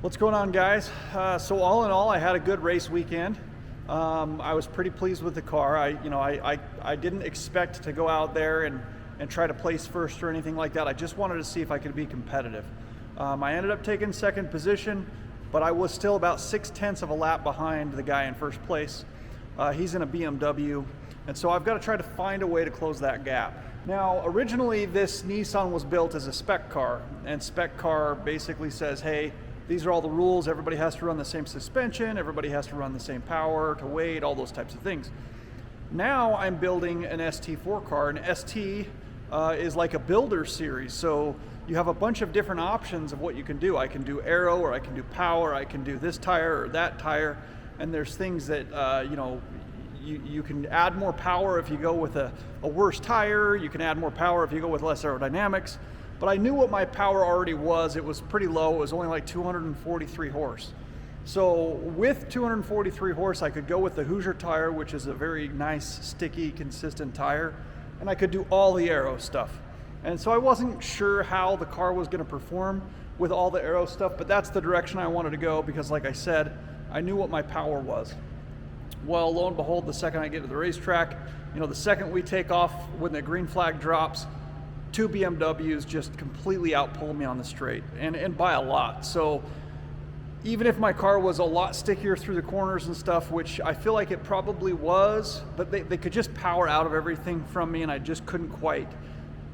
What's going on, guys? So all in all, I had a good race weekend. I was pretty pleased with the car. I didn't expect to go out there and try to place first or anything like that. I just wanted to see if I could be competitive. I ended up taking second position, but I was still about 6/10 of a lap behind the guy in first place. He's in a BMW, and so I've got to try to find a way to close that gap. Now, originally this Nissan was built as a spec car, and spec car basically says, hey, these are all the rules. Everybody has to run the same suspension. Everybody has to run the same power to weight, all those types of things. Now I'm building an ST4 car, and ST is like a builder series. So you have a bunch of different options of what you can do. I can do aero, or I can do power. I can do this tire or that tire. And there's things that, you can add more power if you go with a worse tire. You can add more power if you go with less aerodynamics. But I knew what my power already was. It was pretty low. It was only like 243 horse. So with 243 horse, I could go with the Hoosier tire, which is a very nice, sticky, consistent tire. And I could do all the aero stuff. And so I wasn't sure how the car was going to perform with all the aero stuff, but that's the direction I wanted to go because, like I said, I knew what my power was. Well, lo and behold, the second I get to the racetrack, the second we take off, when the green flag drops, two BMWs just completely outpulled me on the straight, and by a lot. So even if my car was a lot stickier through the corners and stuff, which I feel like it probably was, but they could just power out of everything from me, and I just couldn't quite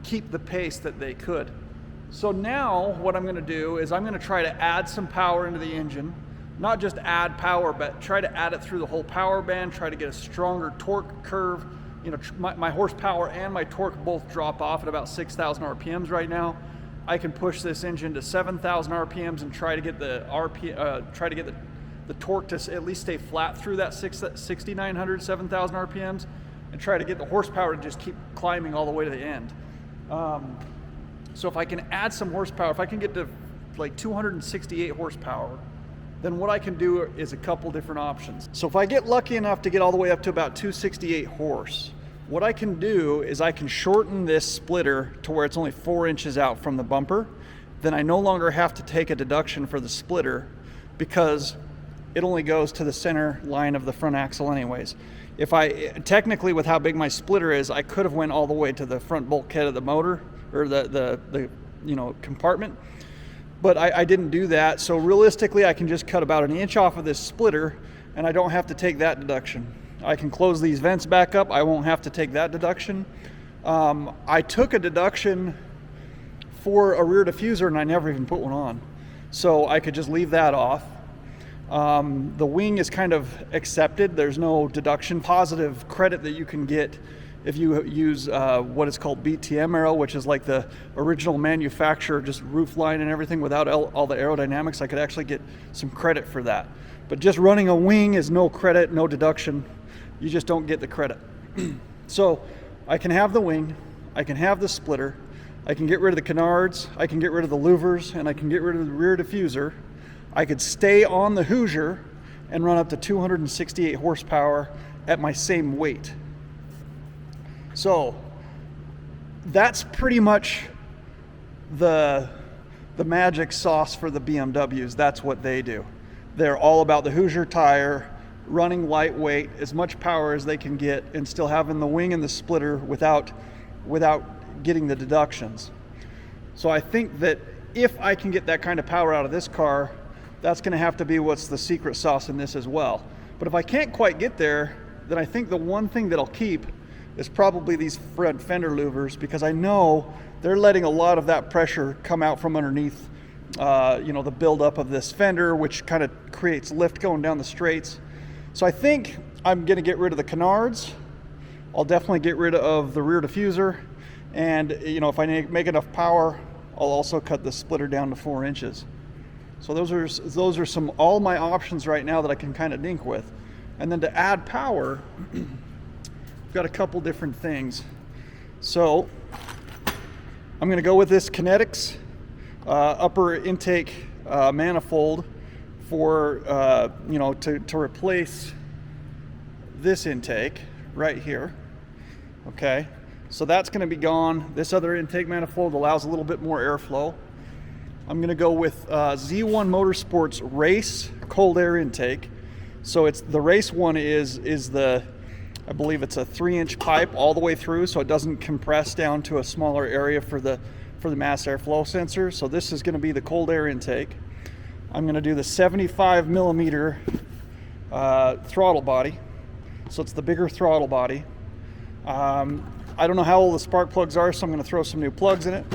keep the pace that they could. So now what I'm going to do is I'm going to try to add some power into the engine. Not just add power, but try to add it through the whole power band, try to get a stronger torque curve. My horsepower and my torque both drop off at about 6,000 RPMs right now. I can push this engine to 7,000 RPMs and try to get the torque to at least stay flat through that 6,900, 7,000 RPMs, and try to get the horsepower to just keep climbing all the way to the end. So if I can add some horsepower, if I can get to like 268 horsepower, then what I can do is a couple different options. So if I get lucky enough to get all the way up to about 268 horse, what I can do is I can shorten this splitter to where it's only 4 inches out from the bumper. Then I no longer have to take a deduction for the splitter because it only goes to the center line of the front axle anyways. Technically, with how big my splitter is, I could have went all the way to the front bulkhead of the motor, or the compartment. But I didn't do that, so realistically I can just cut about 1 inch off of this splitter and I don't have to take that deduction. I can close these vents back up, I won't have to take that deduction. I took a deduction for a rear diffuser and I never even put one on. So I could just leave that off. The wing is kind of accepted, there's no deduction. Positive credit that you can get if you use what is called BTM aero, which is like the original manufacturer, just roof line and everything without all the aerodynamics, I could actually get some credit for that. But just running a wing is no credit, no deduction. You just don't get the credit. So I can have the wing, I can have the splitter, I can get rid of the canards, I can get rid of the louvers, and I can get rid of the rear diffuser. I could stay on the Hoosier and run up to 268 horsepower at my same weight. So that's pretty much the magic sauce for the BMWs. That's what they do. They're all about the Hoosier tire, running lightweight, as much power as they can get, and still having the wing and the splitter without getting the deductions. So I think that if I can get that kind of power out of this car, that's going to have to be what's the secret sauce in this as well. But if I can't quite get there, then I think the one thing that I'll keep is probably these front fender louvers, because I know they're letting a lot of that pressure come out from underneath the buildup of this fender, which kind of creates lift going down the straights. So I think I'm going to get rid of the canards. I'll definitely get rid of the rear diffuser, and if I make enough power, I'll also cut the splitter down to 4 inches. So those are all my options right now that I can kind of dink with. And then to add power, got a couple different things. So I'm going to go with this Kinetix upper intake manifold for to replace this intake right here. Okay, so that's going to be gone. This other intake manifold allows a little bit more airflow. I'm gonna go with Z1 Motorsports Race cold air intake. So it's the Race one is the, I believe it's a 3-inch pipe all the way through, so it doesn't compress down to a smaller area for the mass airflow sensor. So this is gonna be the cold air intake. I'm gonna do the 75 millimeter throttle body. So it's the bigger throttle body. I don't know how old the spark plugs are, so I'm gonna throw some new plugs in it.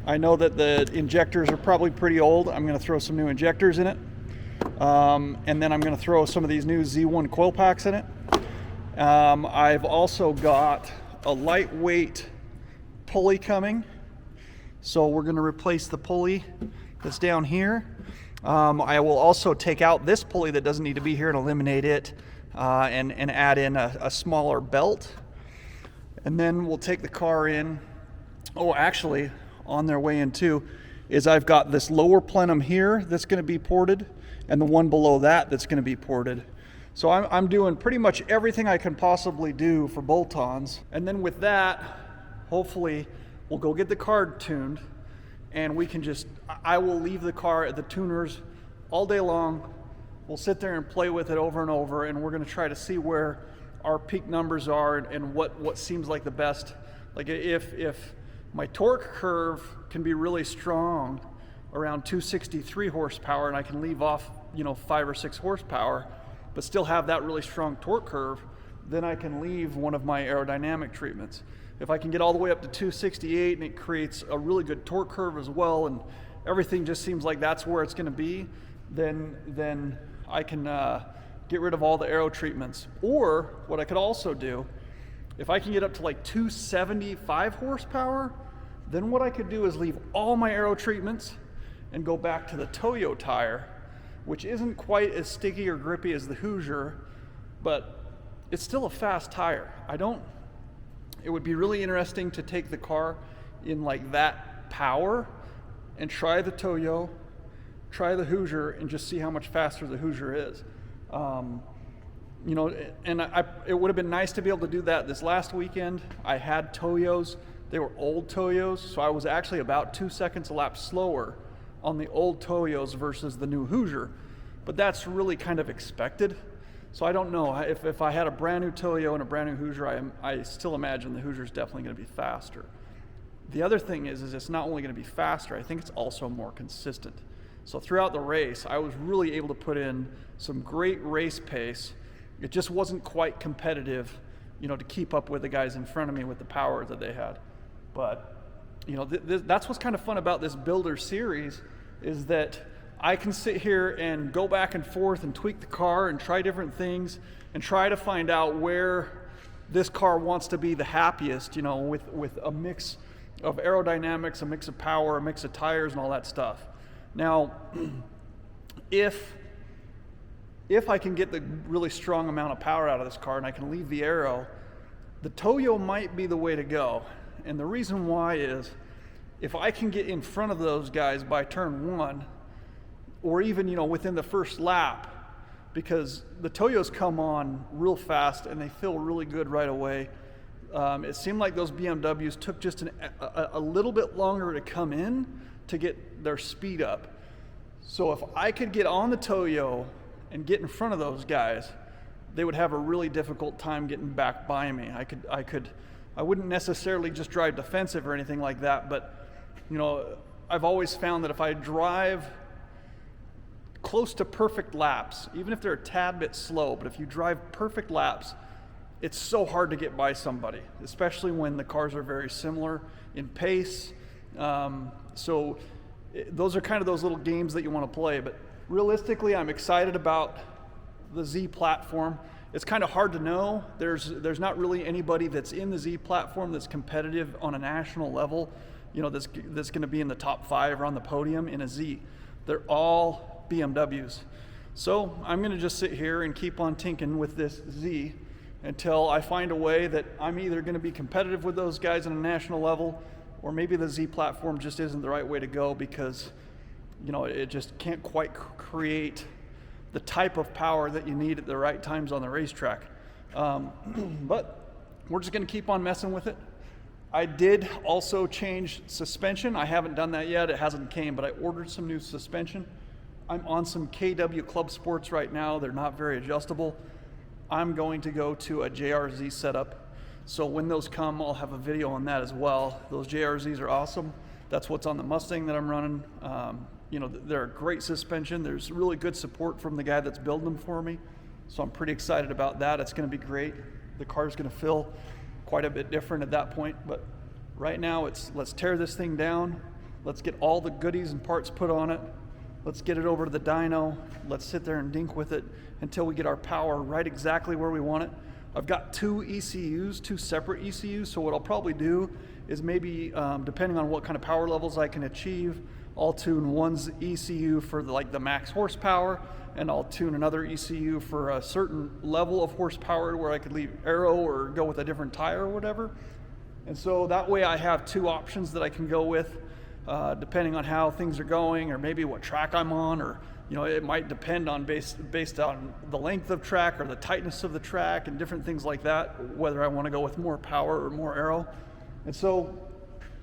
I know that the injectors are probably pretty old. I'm gonna throw some new injectors in it. And then I'm gonna throw some of these new Z1 coil packs in it. I've also got a lightweight pulley coming. So we're gonna replace the pulley that's down here. I will also take out this pulley that doesn't need to be here and eliminate it, and add in a smaller belt. And then we'll take the car in. Oh, actually, on their way in too, is I've got this lower plenum here that's gonna be ported, and the one below that that's gonna be ported. So I'm doing pretty much everything I can possibly do for bolt-ons. And then with that, hopefully, we'll go get the car tuned, and we can I will leave the car at the tuners all day long. We'll sit there and play with it over and over, and we're gonna try to see where our peak numbers are and what seems like the best. Like if my torque curve can be really strong around 263 horsepower, and I can leave off 5 or 6 horsepower, but still have that really strong torque curve, then I can leave one of my aerodynamic treatments. If I can get all the way up to 268 and it creates a really good torque curve as well, and everything just seems like that's where it's gonna be, then I can get rid of all the aero treatments. Or what I could also do, if I can get up to like 275 horsepower, then what I could do is leave all my aero treatments and go back to the Toyo tire, which isn't quite as sticky or grippy as the Hoosier, but it's still a fast tire. It would be really interesting to take the car in like that power and try the Toyo, try the Hoosier, and just see how much faster the Hoosier is. It would have been nice to be able to do that this last weekend. I had Toyos. They were old Toyos, so I was actually about 2 seconds a lap slower on the old Toyos versus the new Hoosier. But that's really kind of expected. So I don't know. If I had a brand new Toyo and a brand new Hoosier, I still imagine the Hoosier is definitely going to be faster. The other thing is it's not only going to be faster, I think it's also more consistent. So throughout the race, I was really able to put in some great race pace. It just wasn't quite competitive, to keep up with the guys in front of me with the power that they had. But, that's what's kind of fun about this builder series, is that I can sit here and go back and forth and tweak the car and try different things and try to find out where this car wants to be the happiest, with a mix of aerodynamics, a mix of power, a mix of tires, and all that stuff. Now, if I can get the really strong amount of power out of this car and I can leave the aero, the Toyo might be the way to go. And the reason why is, if I can get in front of those guys by turn 1, or even within the first lap, because the Toyos come on real fast and they feel really good right away. It seemed like those BMWs took just a little bit longer to come in to get their speed up. So if I could get on the Toyo and get in front of those guys, they would have a really difficult time getting back by me. I wouldn't necessarily just drive defensive or anything like that, but I've always found that if I drive close to perfect laps, even if they're a tad bit slow, but if you drive perfect laps, it's so hard to get by somebody, especially when the cars are very similar in pace. So those are kind of those little games that you want to play. But realistically, I'm excited about the Z platform. It's kind of hard to know. There's not really anybody that's in the Z platform that's competitive on a national level, that's going to be in the top 5 or on the podium in a Z. They're all BMWs. So I'm going to just sit here and keep on tinking with this Z until I find a way that I'm either going to be competitive with those guys on a national level, or maybe the Z platform just isn't the right way to go because, it just can't quite create the type of power that you need at the right times on the racetrack. But we're just going to keep on messing with it. I did also change suspension. I haven't done that yet. It hasn't came, but I ordered some new suspension. I'm on some KW Club Sports right now. They're not very adjustable. I'm going to go to a JRZ setup. So when those come, I'll have a video on that as well. Those JRZs are awesome. That's what's on the Mustang that I'm running. They're a great suspension. There's really good support from the guy that's building them for me. So I'm pretty excited about that. It's going to be great. The car's going to feel quite a bit different at that point. But right now, let's tear this thing down. Let's get all the goodies and parts put on it. Let's get it over to the dyno. Let's sit there and dink with it until we get our power right exactly where we want it. I've got two separate ECUs, so what I'll probably do is maybe, depending on what kind of power levels I can achieve, I'll tune one's ECU for the max horsepower, and I'll tune another ECU for a certain level of horsepower where I could leave aero or go with a different tire or whatever. And so that way I have two options that I can go with, depending on how things are going, or maybe what track I'm on, or it might depend on based on the length of track or the tightness of the track and different things like that, whether I want to go with more power or more aero. And so,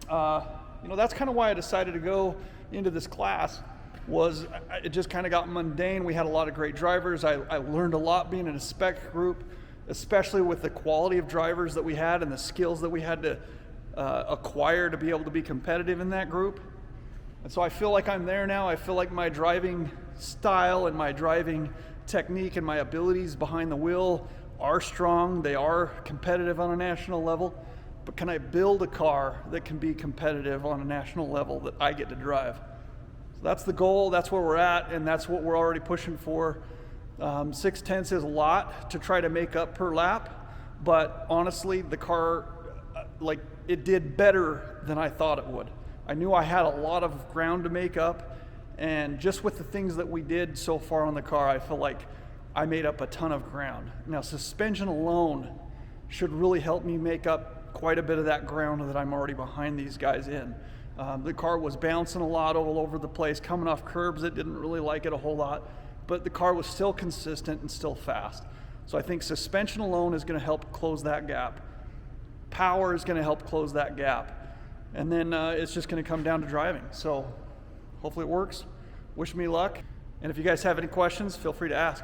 that's kind of why I decided to go into this class. It just kind of got mundane. We had a lot of great drivers. I learned a lot being in a spec group, especially with the quality of drivers that we had and the skills that we had to acquire to be able to be competitive in that group. And so I feel like I'm there now. I feel like my driving style and my driving technique and my abilities behind the wheel are strong. They are competitive on a national level. But can I build a car that can be competitive on a national level that I get to drive? So that's the goal. That's where we're at, and that's what we're already pushing for. 6/10 is a lot to try to make up per lap, but honestly, the car, it did better than I thought it would. I knew I had a lot of ground to make up, and just with the things that we did so far on the car, I feel like I made up a ton of ground. Now, suspension alone should really help me make up quite a bit of that ground that I'm already behind these guys in. The car was bouncing a lot all over the place, coming off curbs that didn't really like it a whole lot, but the car was still consistent and still fast. So I think suspension alone is going to help close that gap. Power is going to help close that gap. And then it's just going to come down to driving. So hopefully it works. Wish me luck. And if you guys have any questions, feel free to ask.